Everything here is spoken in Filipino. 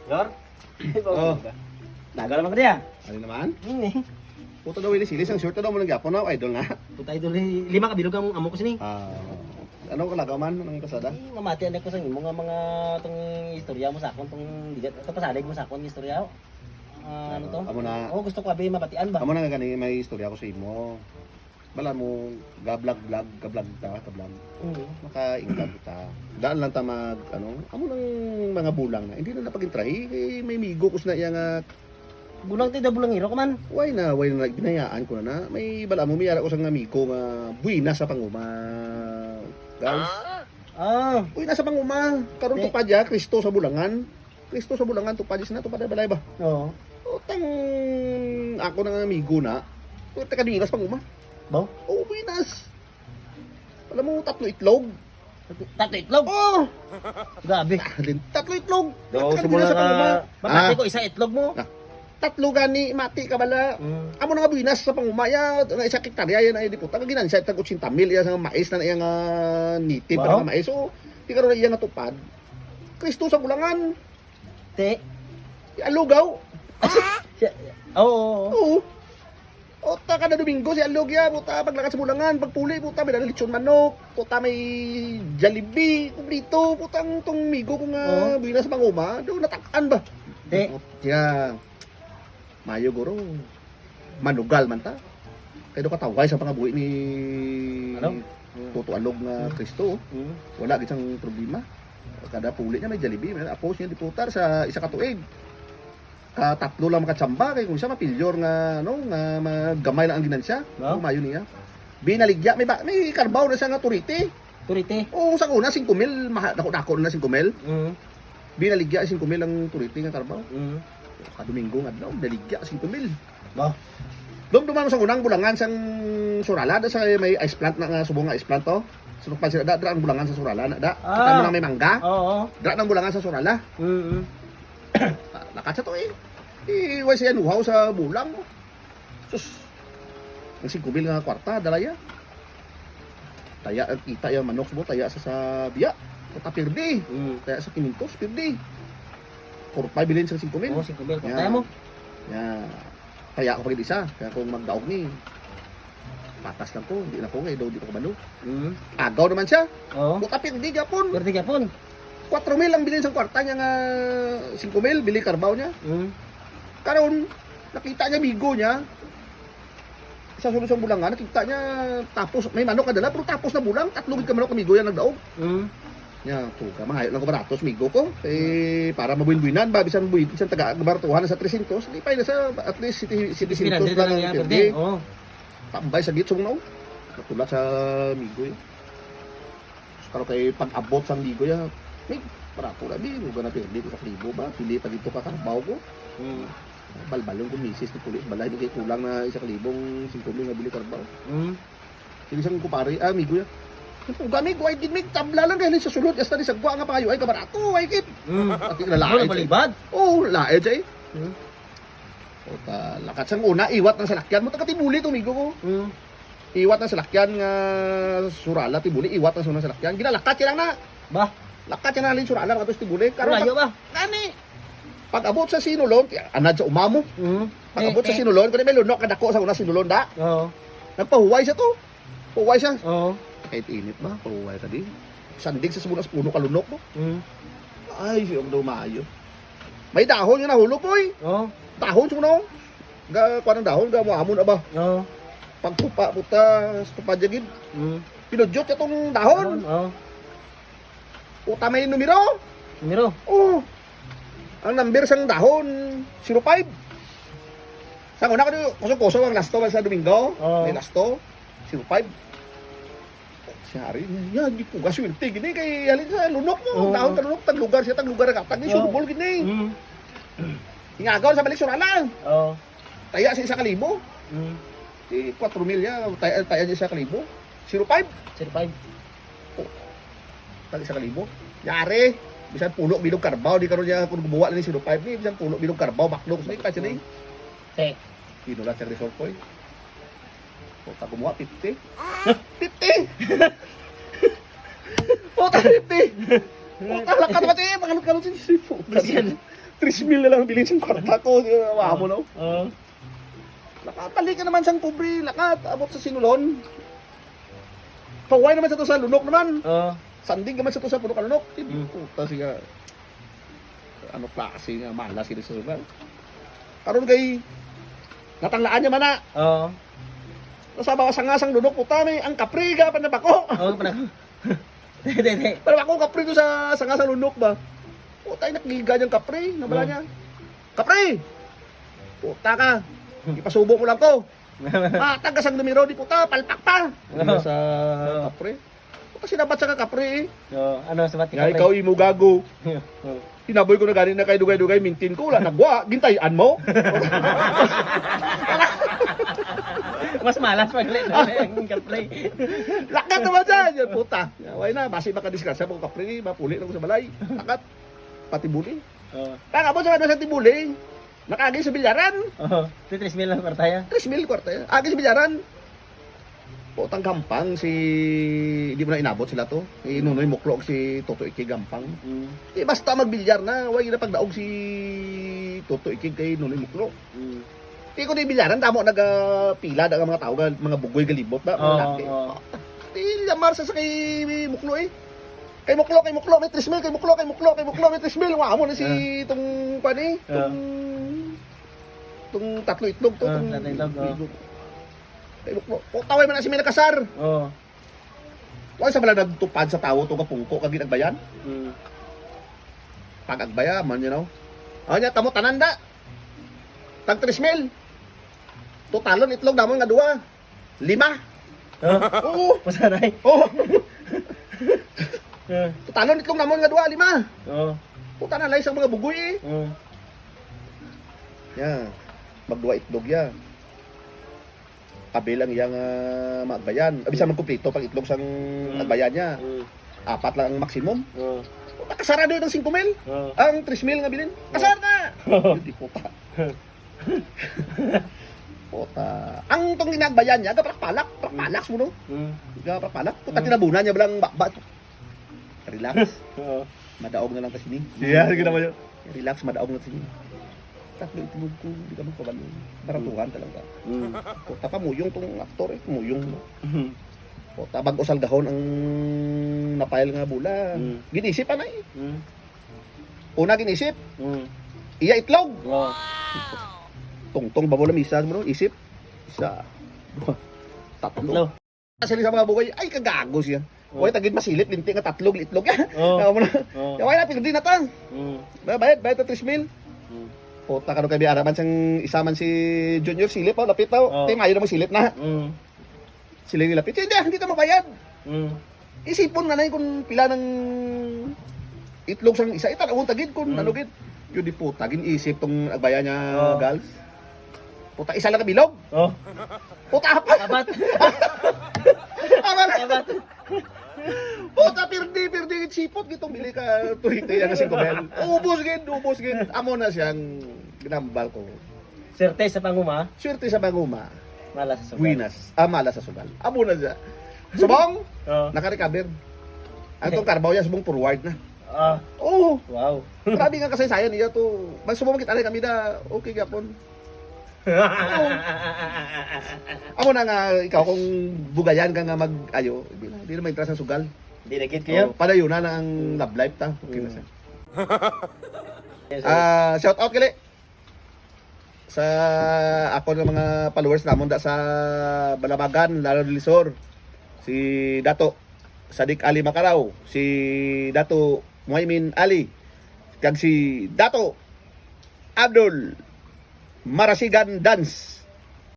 Yor? Oh. Dagal naman ka diya. Ano naman? Hmm. Puto daw ini silis ang short daw mo lang gyapon na idol na. Puta idol lima ka bilog ang amo ko sini. Ano ka man anong kasada? Mamati anak ko sa imo nga mga tong istorya mo sakon tong digat. Ito pasalig mo sakon istorya. Ano to? Amo na. Oh, gusto ko abi mapatian ba? Amo na nga gani may istorya ko sa imo. Bala mo gablag ta kablag. Maka-ingkab ta. Daan lang ta mag ano, amo lang mga bulang na. Hindi na napag-intrahi kay may migo ko na iya nga Bulang ti da bulang iro ko man. why na ginayaan ko na. May bala mo miyara ko sa amigo nga buwina sa panguma. Guys, buwina sa panguma. Karon Eh. tupad ya Kristo sa bulangan. Kristo sa bulangan tupad na tupad balay ba. Oo. Utang ako ng amigo na. Puta ka dinas panguma. Baw? Oh, buwinas. Alam mo, tatlo itlog. Tatlo itlog. Oh! Grabe. Tatlo itlog. Do Tatlo simula sa panguma. ka. Mamati ko isa itlog mo. Tatlo gani, mati ka bala. Amo na nga buwinas sa pangumaya. Nga isa hektarya yan ay diputa. Nga ginansa, tag 80 mil. Iya sa mais na iya nga nitib. Wow. Nga mais. So, di ka rin iya nga tupad. Kristo sa bulangan. Te. Alugaw. Oo. Oo. Ota kada Domingo si Alogya, puta paglakas sa bulangan, pagpuli, puta may dala lechon manok, puta may Jollibee, kumpleto, putang tong migo ko nga buwinas sa panguma, do natakan ba? Te. Tiya. Mayo guro. Manugal man ta. Kaya do kataway sa pangabuhi ni Ano? Toto Alog nga Kristo. Wala gid sang problema. Kada puli niya may Jollibee, may apos niya diputar sa isa ka tuig. Tatlo lang makatsamba kay kung siya mapilyor nga ano nga magamay lang ang ginansya. Wow. Mayo niya. Binaligya may karbaw na siya nga turiti. Turite. Oo, sa una 5,000 mahal dako na 5,000. Binaligya 5,000 ang turiti nga karbaw. Kadomingo nga daw daligya 5,000. Ba. Dumduman sa unang bulangan sang Surala da sa may ice plant na nga subong nga ice plant to. Sunod pa sila da ang bulangan sa Surala na da. Kita mo na may mangga. Oo. Dra nang bulangan sa Surala. Lakat sa to eh. Iway siya nuhaw sa bulang mo. Sus. Ang 5,000 nga kwarta, dalaya. Taya, kita yung manok mo, taya sa biya. Kota pirdi. Taya sa 500, pirdi. 4-5 bilhin sa 5,000. Oo, 5,000. Yan. Kaya mo. Yan. Taya ko pagid isa. Kaya kung magdaog ni, patas lang ko. Hindi na ko nga, daw di ko kabalo. Agaw naman siya. Oo. Kota pirdi, gapon. Pwede ka pon. 4,000 lang bilhin sa kwarta niya nga 5,000, bili karbaw niya. Karon nakita niya migo niya sa sulod sa bulangan, nakita niya tapos may manok kadala pero tapos na bulang, tatlo gid ka manok migo yan nagdaog. Nya tuga mangayo lang ko baratos migo ko para mabuin-buinan ba bisan buin bisan taga baratuhan sa 300, di pa na sa at least city lang ang pwede. Oo. Tambay sa gitsong no. Natulak sa migo yun. Pero kay pag-abot sa migo ya, may barato na di, huwag na pili ko sa klibo ba? Pili pa dito ka karbaw ko. Balbalong kung misis ni pulis balay di kay kulang na 1,000 5,000 nga bili karbaw. Sige sang kupari amigo ya. Kung gami ko ay din may tabla lang kay sa sulod hasta ni sagwa nga payo ay kabarato ay kit. At na laay. Balibad. Oh, laay jay. O ta lakat sang una iwat ng salakyan mo ta katibuli to migo ko. Iwat ng salakyan nga Surala tibuli iwat ng salakyan ginalakat siya lang na. Ba. Lakat siya na rin Surala katos tibuli karon Layo ba? Kani pag-abot sa Sinulon, anad sa umamo. Pag-abot sa Sinulon, kung may lunok, kadako sa una Sinulon da. Oo. Nagpahuway siya to. Pahuway siya. Oo. Kahit init ba, pahuway ka din. Sandig sa subunas puno kalunok mo. Ay, siyang daw maayo. May dahon yung nahulog po eh. Oo. Dahon siya mo kuha ng dahon, mo na ba? Oo. Pagtupa, puta, sa tupa dyan. Pinudyot siya tong dahon. Oo. Puta may numero. Numero. Oo. Ang number sang dahon 05. Sa una ko kuso ang lasto sa Domingo. May lasto 05. Siyari niya, di ko gaswerte gini kay halin sa lunok mo. Dahon talunok tag lugar siya tag lugar katag ni sulbol gini. Ingagaw sa balik Surala. Oo. Taya sa 1,000. Si 4,000 ya, taya niya sa 1,000. 05. 05. Tag 1,000. Yari. Bisan pulo bilog karbaw di karon niya kung gumawa na ni 05 ni bisan pulo bilog karbaw baklog may kasi ni. Te. Pinulat sa resort ko eh. O ta gumawa 50. 50. O ta 50. Lakat ba siya? Pangalot-kalot siya. Yan. 3,000 na lang bilhin siyang kwarta ko. Wawa mo, no? Oo. Lakat, ka naman siyang pobre. Lakat, abot sa sinulon. Paway naman siya to sa lunok naman. Oo. Sanding naman siya to sa puno kalunok. Mm. Puta siya. Ano klase nga, malas siya sa lugar. Karon kay, natanglaan niya man na. Oo. Nasa bawa sangasang lunok, puta may ang kapriga, panabako. Oo, panahon. Hindi. Panabako kapri to sa sangasang lunok ba? Puta, nakliga niyang kapri. Nabala niya. Kapri! Puta ka. Ipasubo mo lang ko. Tagas ang numero, di puta, palpak pa. Sa kapre. Puta, sinabat sa kapre eh. Oo, ano, sabat Nga ikaw imo gago. Oo. Hinaboy ko na ganin na kay dugay-dugay, mintin ko, wala nagwa, gintayan mo. Mas malas pag ulit ang kapre. Lakat naman dyan, yan puta. Why na, basi makadiskrasya mo kapre, mapuli na ko sa balay. Lakat, pati buli. Oo. Tanga mo sa tibuli, nakagay sa bilyaran. Oo. 3,000 lang partaya. 3,000 kwarta yan. Agay sa bilyaran. Putang gampang si hindi mo na inabot sila to. Si Nunoy Muklog si Toto Ikig gampang. Mm. Basta magbilyar na, way na pagdaog si Toto Ikig kay Nunoy Muklog. Mm. Di ko na bilyaran tamo nagapila daga mga tao mga bugoy galibot ba mga Oo, laki. oo. Di lamar sa kay Muklo eh. Kay Muklo may 3,000 kay Muklo may 3,000 wa mo na si tong pani tong tatlo itlog to tong tatlo itlog, oo. Kay Muklo. Taway man na si may nakasar. Oo. Wala sa bala nagtupad sa tawo to kapungko kag ginagbayan. Mm. Pag agbaya man you know. Anya tamo tananda. Tag 3,000. Totalon itlog namon nga duwa. 5. Oo. Oo. Masanay. Oo. Oo. Totalon itlog namon nga duwa 5. Oo. Puta na lay sa mga bugoy eh. Oo. Ya. Magduwa itlog ya. Kabilang yang magbayan. Bisa man kumpleto pag itlog sang agbayan niya. Mm. 4 lang ang maximum. Oo. Puta kasara doon ng 5,000. Oo. Ang 3,000 nga bilin. Kasar na. Hindi puta. Puta. Ang tong ginagbayan niya, kapalak mo no. Mm. Kapalak. Puta tinabunan niya balang bakba. Relax. Oo. Madaog na lang kasi ni. Yeah, ginawa yun. Relax, madaog na kasi ni. Tatlo itlog ko, hindi ka magpabalo. Baratuhan talaga. Mm. Puta pa muyong tong aktor eh, muyong. Mm. Puta bago salgahon ang napile nga bula. Mm. Ginisip pa na eh. Mm. Una ginisip, Mm. iya itlog. Oo. Tungtong bago na misa mo no, isip. Isa, dua, tatlo. Tatlo. Kasi sa mga bugay, ay kagago siya. Oo. Huwag tagid masilip, linti nga tatlog, litlog yan. Oo. Kaya mo na, Oo. kaya na, pinagdi na ta. Mm. Bayad na 3,000. Mm. Puta ka nung kaya araman siyang isaman si Junior Silip, lapit daw. Oo. Tayo mayo naman silip na. Mm. Sila nilapit. Hindi ka mabayad. Mm. Isipon na na kung pila ng itlog sang isa. Itanawang tagid kung ano gid. Yun di puta, isip tong agbaya niya, Oo. gals. Puta, isa lang kabilog. Oh. Puta, apat. Abat. Apat. Abat. Puta, pirdi, sipot gitong bili ka tuhite yan kasi gobel. Ubos gid. Amo na siyang ginambal ko. Serte sa panguma, Swerte sa banguma, malas sa sugal. winas, mala sa sugal. Amo na siya. Subong, Oo. naka-recover. Ang tong karbaw niya, subong forward na. Ah. Oo, Wow. grabe nga kasaysayan niya to. Mas subong kita kami na, okay gapon. Amo na nga, ikaw kung bugayan ka nga mag-ayo, hindi na may interest sa sugal. Hindi na kid kayo. Padayon na ang love life ta. Okay na siya. Yes, sir. Shout out kali sa ako ng mga followers namon da sa Balabagan, lalo Lisor. Si Dato Sadik Ali Macaraw, si Dato Muaymin Ali, kag si Dato Abdul Marasigan Dance.